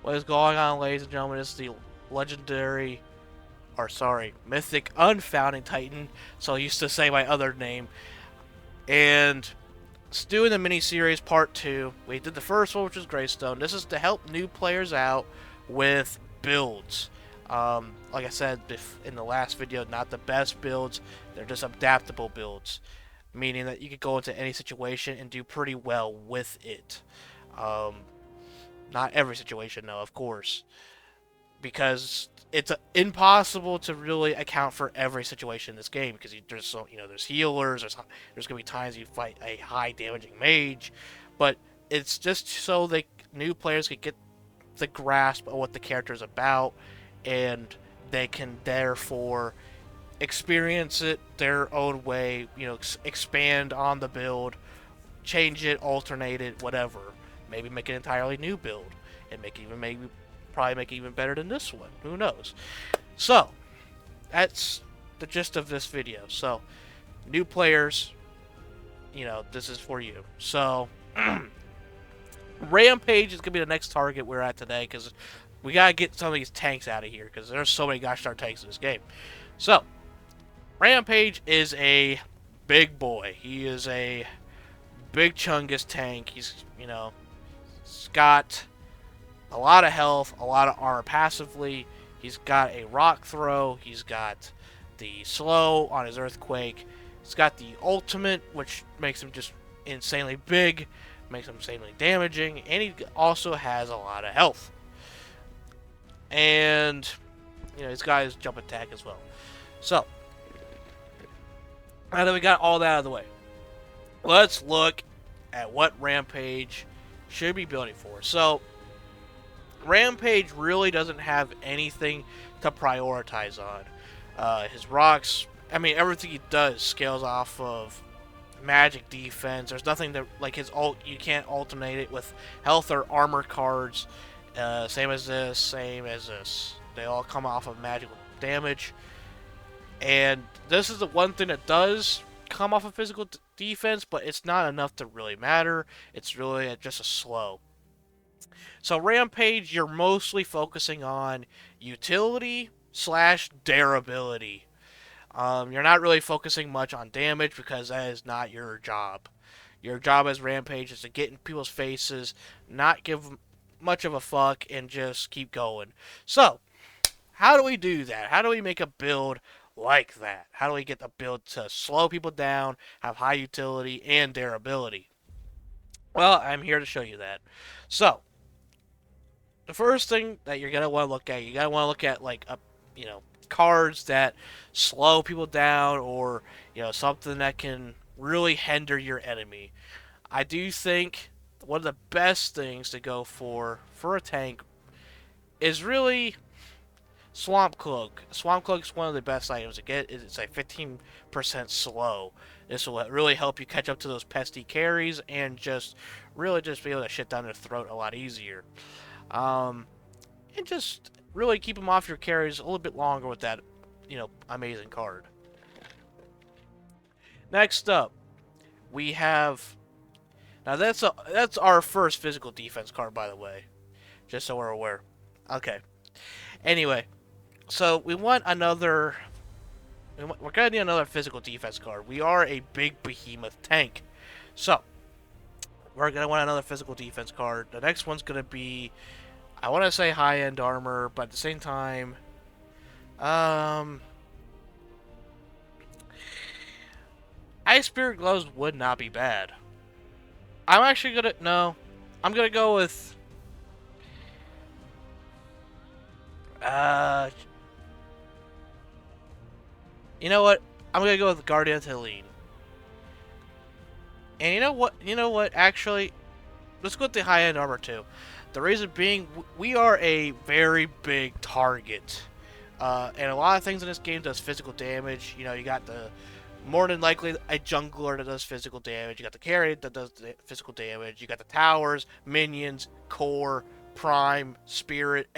What is going on, ladies and gentlemen? This is the legendary, mythic, unfounding Titan. So I used to say my other name. And it's doing the miniseries part 2. We did the first one, which was Greystone. This is to help new players out with builds. Like I said in the last video, not the best builds. They're just adaptable builds. Meaning that you could go into any situation and do pretty well with it. Um, Not every situation, though, of course, because it's impossible to really account for every situation in this game because there's healers, there's gonna be times you fight a high damaging mage, but it's just so that new players can get the grasp of what the character is about, and they can therefore experience it their own way. Expand on the build, change it, alternate it, whatever. Maybe make an entirely new build and probably make it even better than this one. Who knows? So that's the gist of this video. So new players, this is for you. So Rampage is gonna be the next target we're at today because we gotta get some of these tanks out of here because there's so many gosh darn tanks in this game. So Rampage is a big boy. He is a big chungus tank. He's got a lot of health, a lot of armor passively. He's got a rock throw. He's got the slow on his earthquake. He's got the ultimate, which makes him just insanely big, makes him insanely damaging, and he also has a lot of health. And he's got his jump attack as well. So now that we got all that out of the way, let's look at what Rampage should be building for. So Rampage really doesn't have anything to prioritize on. His rocks, everything he does scales off of magic defense. There's nothing that, like his ult, you can't alternate it with health or armor cards. Same as this. They all come off of magical damage. And this is the one thing that does come off of physical defense, but it's not enough to really matter. It's really just a slow. So Rampage, you're mostly focusing on utility / durability. You're not really focusing much on damage because that is not your job. Your job as Rampage is to get in people's faces, not give much of a fuck, and just keep going. So, how do we do that? How do we make a build like that? How do we get the build to slow people down, have high utility, and durability? Well, I'm here to show you that. So, the first thing that you're gonna want to look at, cards that slow people down, or something that can really hinder your enemy. I do think one of the best things to go for a tank is really Swamp Cloak. Swamp Cloak is one of the best items to get. It's like 15% slow. This will really help you catch up to those pesky carries and just really just be able to shit down their throat a lot easier. And just really keep them off your carries a little bit longer with that, amazing card. Next up, we have. Now that's our first physical defense card, by the way, just so we're aware. Okay. Anyway, so we want another. We're gonna need another physical defense card. We are a big behemoth tank, so we're gonna want another physical defense card. The next one's gonna be, I want to say high-end armor, but at the same time, Ice Spirit gloves would not be bad. I'm actually gonna I'm gonna go with you know what? I'm gonna go with Guardian Helene. And you know what? Actually, let's go with the high-end armor too. The reason being, we are a very big target. And a lot of things in this game does physical damage. You got the more than likely a jungler that does physical damage. You got the carry that does physical damage. You got the towers, minions, core, prime, spirit.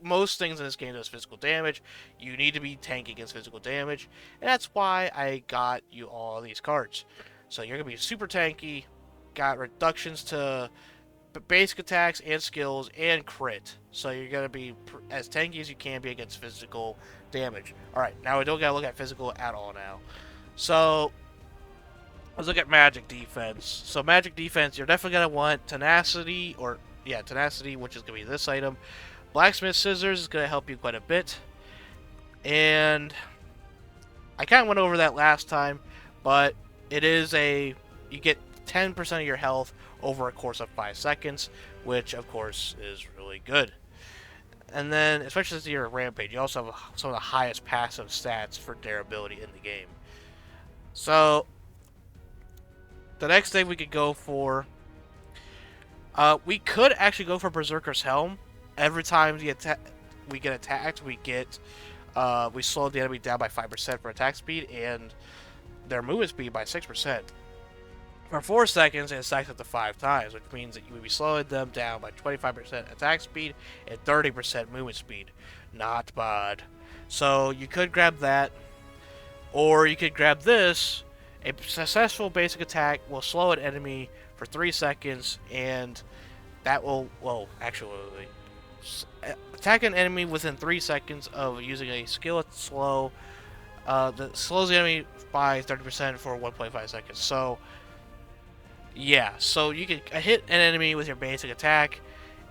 Most things in this game does physical damage. You need to be tanky against physical damage, and that's why I got you all these cards. So you're gonna be super tanky. Got reductions to basic attacks and skills and crit. So you're gonna be as tanky as you can be against physical damage. All right, now we don't gotta look at physical at all now. So let's look at magic defense. So magic defense, you're definitely gonna want tenacity, or yeah, tenacity, which is gonna be this item. Blacksmith scissors is gonna help you quite a bit, and I kind of went over that last time, but it is you get 10% of your health over a course of 5 seconds, which of course is really good. And then, especially since you're a Rampage, you also have some of the highest passive stats for durability in the game. So, the next thing we could go for, we could actually go for Berserker's Helm. Every time we get attacked, we slow the enemy down by 5% for attack speed, and their movement speed by 6%. For 4 seconds, it stacks up to 5 times, which means that you would be slowing them down by 25% attack speed and 30% movement speed. Not bad. So you could grab that, or you could grab this. A successful basic attack will slow an enemy for 3 seconds, and that will, well, actually, attack an enemy within 3 seconds of using a skill slow that slows the enemy by 30% for 1.5 seconds. So yeah, so you can hit an enemy with your basic attack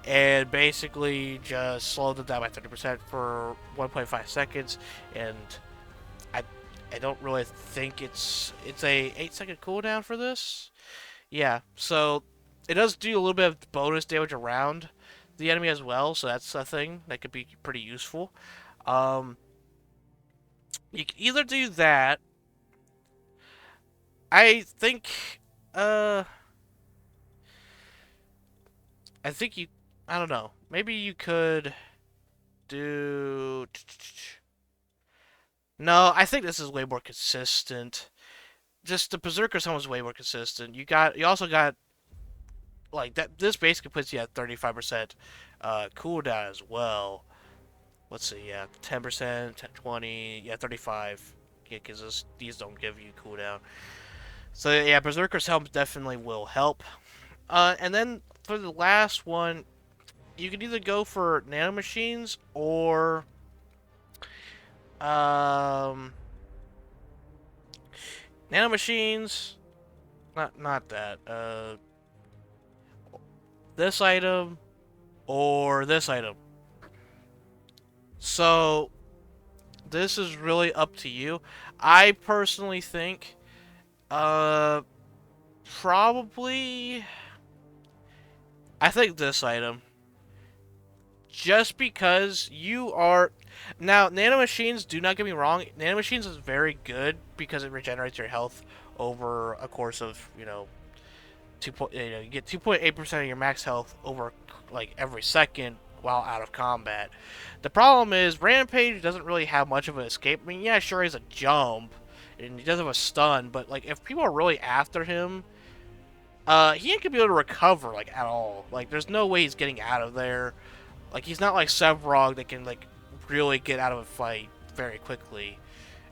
and basically just slow them down by 30% for 1.5 seconds, and I don't really think it's a 8-second cooldown for this. Yeah, so it does do a little bit of bonus damage around the enemy as well, so that's a thing that could be pretty useful. You can either do that. I think I don't know. Maybe you could do. No, I think this is way more consistent. Just the Berserker's Helm is way more consistent. You also got like that. This basically puts you at 35% cooldown as well. Let's see, yeah, 10%, 10, 20, yeah, 35. Yeah, because these don't give you cooldown. So yeah, Berserker's Helm definitely will help. And then for the last one, you can either go for nanomachines or nanomachines. Not that. This item or this item. So this is really up to you. I personally think probably I think this item, just because you are now, nanomachines, do not get me wrong, nanomachines is very good because it regenerates your health over a course of, you get 2.8% of your max health over like every second while out of combat. The problem is Rampage doesn't really have much of an escape. I mean, yeah, sure, he's a jump and he does have a stun, but like if people are really after him, he ain't gonna be able to recover like at all. Like there's no way he's getting out of there. Like he's not like Sevrog that can like really get out of a fight very quickly,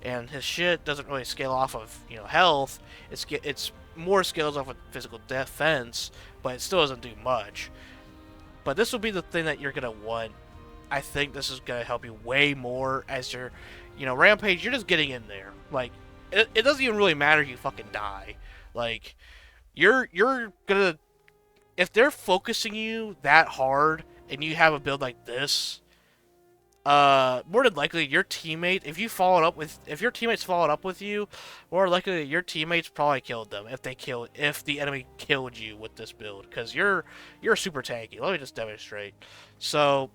and his shit doesn't really scale off of health. It's more scales off of physical defense, but it still doesn't do much. But this will be the thing that you're gonna want. I think this is gonna help you way more as you're, Rampage. You're just getting in there. Like it doesn't even really matter if you fucking die. Like you're gonna, if they're focusing you that hard and you have a build like this, more than likely your teammate, if your teammates followed up with you, more likely your teammates probably killed them if the enemy killed you with this build, because you're super tanky. Let me just demonstrate. So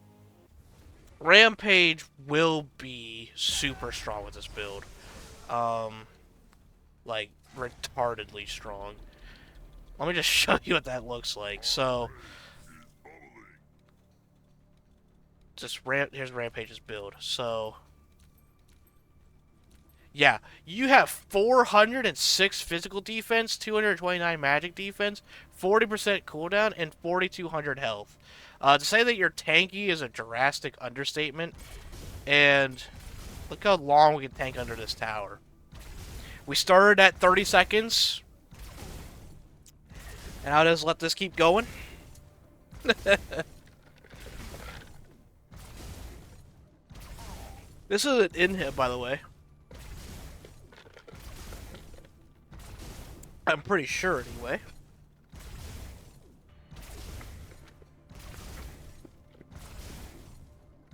Rampage will be super strong with this build, like retardedly strong. Let me just show you what that looks like. So here's Rampage's build. So yeah, you have 406 physical defense, 229 magic defense, 40% cooldown, and 4200 health. To say that you're tanky is a drastic understatement. And look how long we can tank under this tower. We started at 30 seconds. And I'll just let this keep going. This is an inhib, by the way. I'm pretty sure, anyway.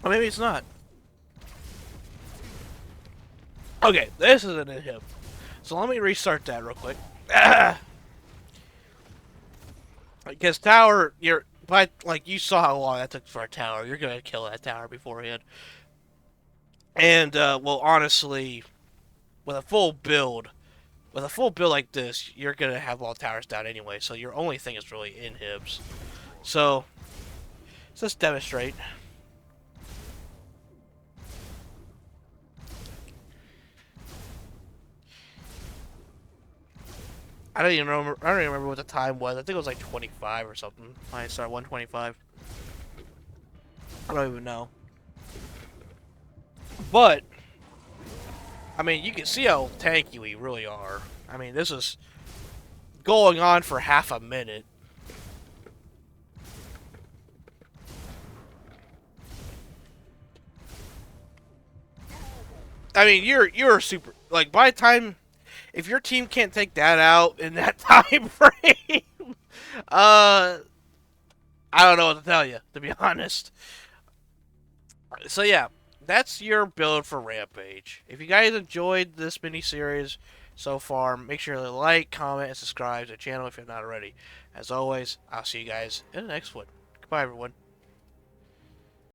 Or maybe it's not. Okay, this is an inhib. So let me restart that real quick. Because tower, like you saw how long that took for a tower. You're gonna kill that tower beforehand. And well, honestly, with a full build, like this, you're gonna have all towers down anyway. So your only thing is really inhibs. So let's demonstrate. I don't even remember what the time was. I think it was like 25 or something. I started 125. I don't even know. But I mean, you can see how tanky we really are. I mean, this is going on for half a minute. I mean, you're super, like, by the time, if your team can't take that out in that time frame, uh, I don't know what to tell you, to be honest. So yeah, that's your build for Rampage. If you guys enjoyed this mini-series so far, make sure to like, comment, and subscribe to the channel if you're not already. As always, I'll see you guys in the next one. Goodbye, everyone.